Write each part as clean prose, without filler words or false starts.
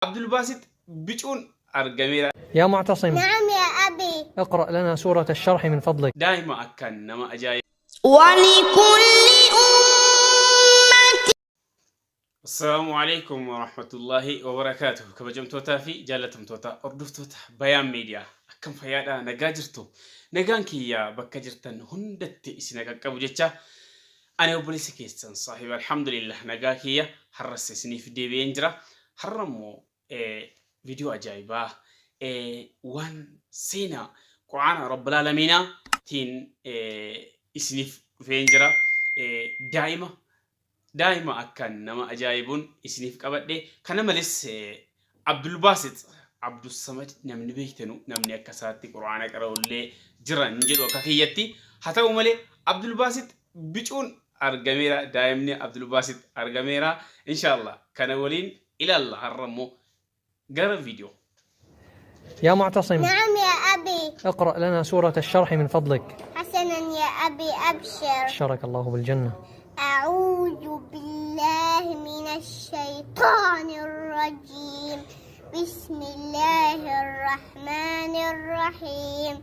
عبد الباسط بيجون أرجميرا. يا معتصم. نعم يا أبي. اقرأ لنا سورة الشرح من فضلك. دائما أكن نما أجاي. ولكل أمة. السلام عليكم ورحمة الله وبركاته. كبجم توتا في جالتم توتا أردف توتا بيان ميديا أكم فيادا نجاجرتو نجانكي يا بكجرتن هندت إسناك كبجتة أنا وبوليس كيستن صاحب الحمد لله نجاكي يا حرس سنيف دي بينجرا حرمو فيديو أجايبه وان سينا قعنا رب العالمين تين سنيف بينجرا دائما أكن نما أجايبون إسنيف كبده كنا ملس عبد الباسط عبد الصمد نمني بيتنو نمني أكساتي قرآن كرولة جران جدو كخيتي حتى وملي عبد الباسط بيجون أرجميرا دائما عبد الباسط أرجميرا إن شاء الله كنا ولين إلى الله هرمو قرأ فيديو. يا معتصم. نعم يا أبي. اقرأ لنا سورة الشرح من فضلك. حسنا يا أبي أبشر. شرك الله بالجنة. أعوذ بالله من الشيطان الرجيم. بسم الله الرحمن الرحيم.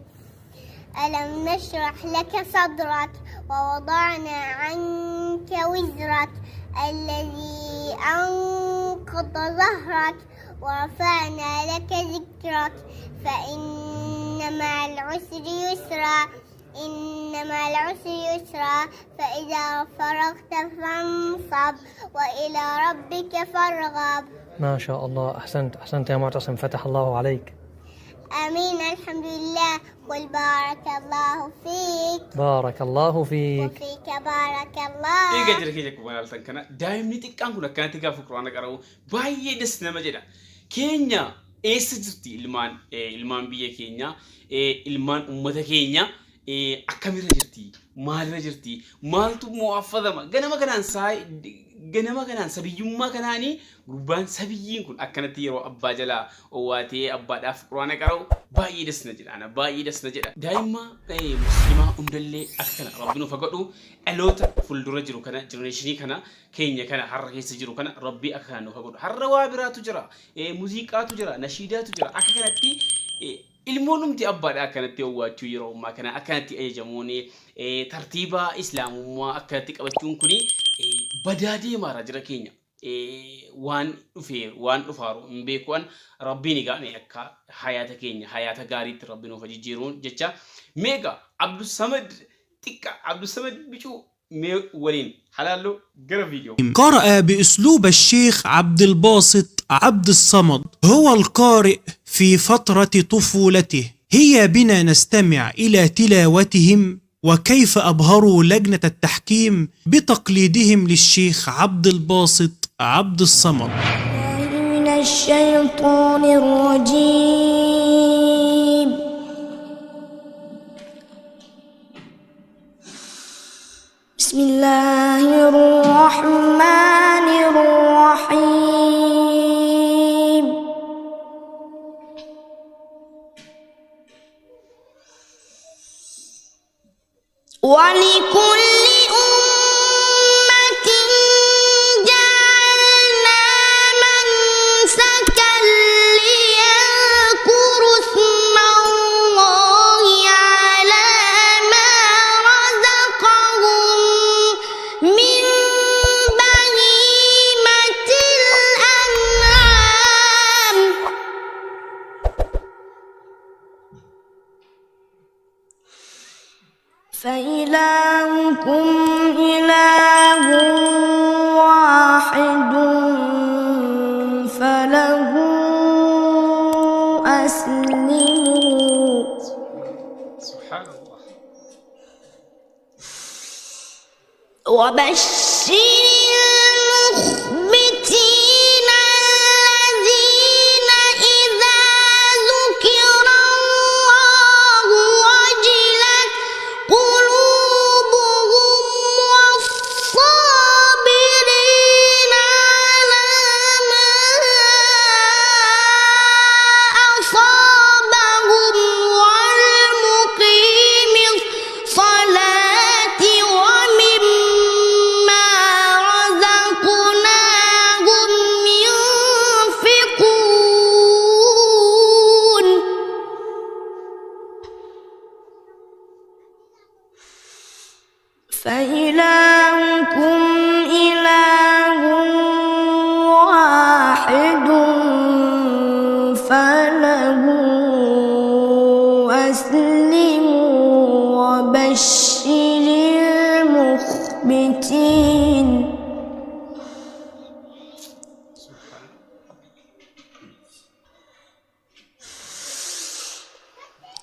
ألم نشرح لك صدرك ووضعنا عنك وزرك الذي أنقض ظهرك ورفعنا لك ذكرك فإن مع العسر يسرا فإذا فرغت فانصب وإلى ربك فارغب. ما شاء الله، أحسنت يا معتصم، فتح الله عليك. آمين. الحمد لله. قل بارك الله فيك. بارك الله فيك. وفيك بارك الله. إيه قدر كيجك بقول لك كنا دائما نتكلم كنا كنا تيجا في القرآن كراو باي دسنا مجدا كينيا سجرتي إلمان بيه كينيا إلمان أمته كينيا أكمل رجرتي مال رجرتي مال تو موافقة ما جنما كنان سبيجوم ما كناني ربان سبيجين كن أكنت يرو أبا جلا أواتي أبا داف قرآن كراو باي دس نجد أنا باي دس نجد دائما مسلمة أمدلله أكنا ربنا فقدو ألوت فلدرة جرو كنا جنريشني كنا كينيا كنا حركة سجرو كنا ربي أكنا فقدو حروابرات تجرا موسيقى تجرا نشيدات تجرا أكنا تي ilmoonum ti abbaadha akkanatti hawwaachuu yeroo ammaa kana akkanatti ajajamuuni tartiiba islaamummaa akkanatti qabachuun kuni badaa deemaa jira keenya waan dhufaaru hin beekuun rabbiin egaa akka hayaata keenya hayaata gaariitti rabbiin of jijjiiruun jecha meega Abdussamad bicuu ولين حلالو قرأ فيديو. قرأ بأسلوب الشيخ عبد الباسط عبد الصمد، هو القارئ في فترة طفولته. هيا بنا نستمع إلى تلاوتهم وكيف أبهروا لجنة التحكيم بتقليدهم للشيخ عبد الباسط عبد الصمد. من الشيطان الرجيم. بسم الله الرحمن الرحيم. ولكل أمة جعلنا منسكا ليذكروا اسم الله على ما رزقهم من بهيمة الأنعام. فإلهكم إله واحد فله أسلموا. سبحان الله. وبشر المخبتين الذين إذا ذكر الله وجلت قلوبهم والصابرين على ما أصابهم والمقيم الصلاة ومما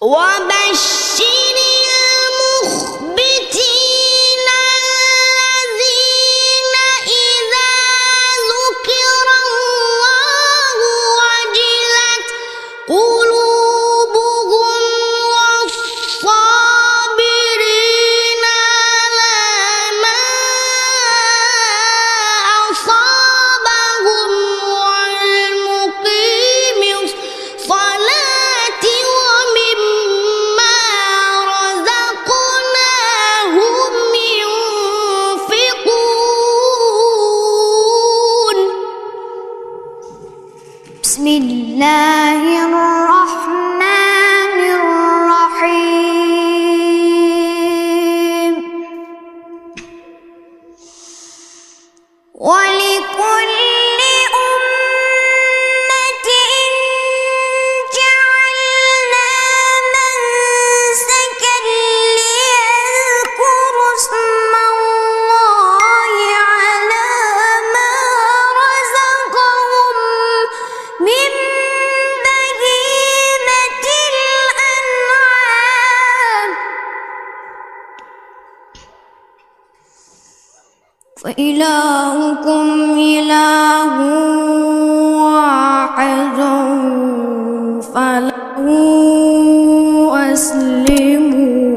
وبشر المخبتين الذين إذا ذكر الله وجلت قلوبهم والصابرين على ما أصابهم والمقيم الصلاة ومما رزقناهم ينفقون. بسم الله الرحمن الرحيم. ولكل أمة جعلنا منسكا ليذكروا اسم الله على ما رزقهم من بهيمة الأنعام. فإلهكم إله واحد فله أسلموا.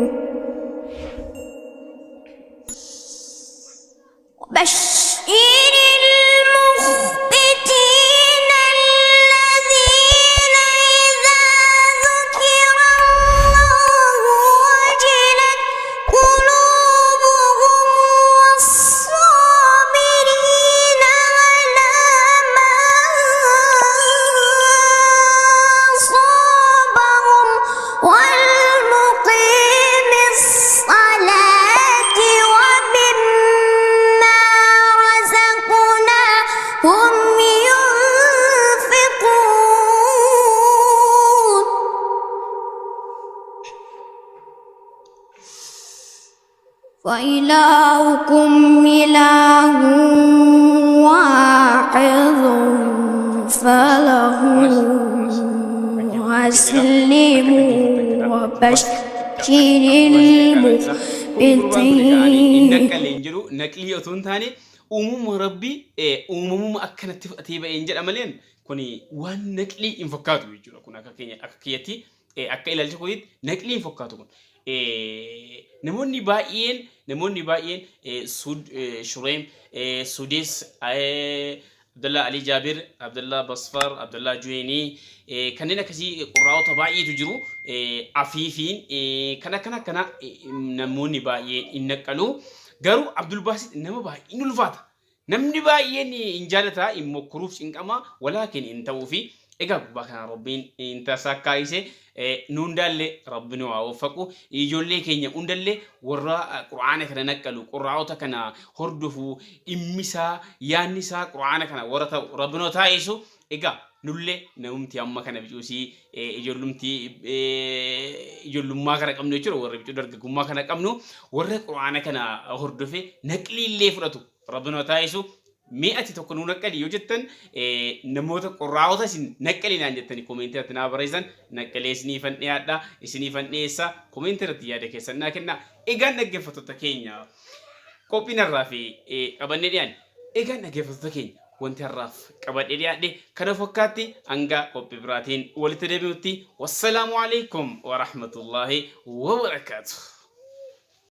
وبشر المخبتين الذين إذا ذكر الله وجلت قلوبهم والصابرين على ما أصابهم والمقيم الصلاة ومما رزقناهم ينفقون. وإلهكم إله واحد فله أسلموا. وبشر المخبتين. نقل jiru naqlii otoo hin taane uumama rabbii uumamuma akkanatti fudhatee ba'een jedha malee kuni waan naqlii hin fakkaatu jechuudha. Kun akka keenya akka kiyyatti akka ilaalcha kootiitti naqlii hin fakkaatu kun. Namoonni baay'een Shureem, Sudees, Abdullah Ali Jabir, Abdullah Basfar, Abdullah Juwaini kanneen akkasii qurraa'ota baay'eetu jiru. Afiifiin kana namoonni baay'een hin naqalu. Garuu Abdul Basit nama baay'een ulfaata. Namni baay'een hin jaalata hin mokkuruuf cinqama walaakin hin ta'uufi egaa gubbaa kana Rabbiin hin tasakkaayise nuundallee Rabbiin waa waffaqu ijoollee keenya hundallee warra Qur'aana kana naqalu qurraa'ota kana hordofu dhimmisaa yaannisaa Qur'aana kana warra ta'u Rabbiin taa'isu egaa nullee namumti amma kana bicuusii ijoollummaa kana qabnu jechuudha. Warra bicuu dargaggummaa kana qabnu warra Qur'aana kana hordofe naqliillee fudhatu Rabbiin taa'isu. Mi'ati tokko nu naqali yoo jettan namoota qurraa'ota isin naqalinaan jettanii koomentii irratti naa barreessan naqalee isiniifan dhiyaadha isiniifan dhiyeessa koomentii irratti yaada keessan naa kenna. Egaan dhaggeeffattoota keenya qophiin har'aa fi qabannee dhiyaanne egaan dhaggeeffattoota keenya wanti har'aaf qabadhee dhiyaadhe kana fakkaatti hanga qophii biraatiin walitti deebi'utti wassalaamu alaikum wa rahmatullahi wa barakaatuh.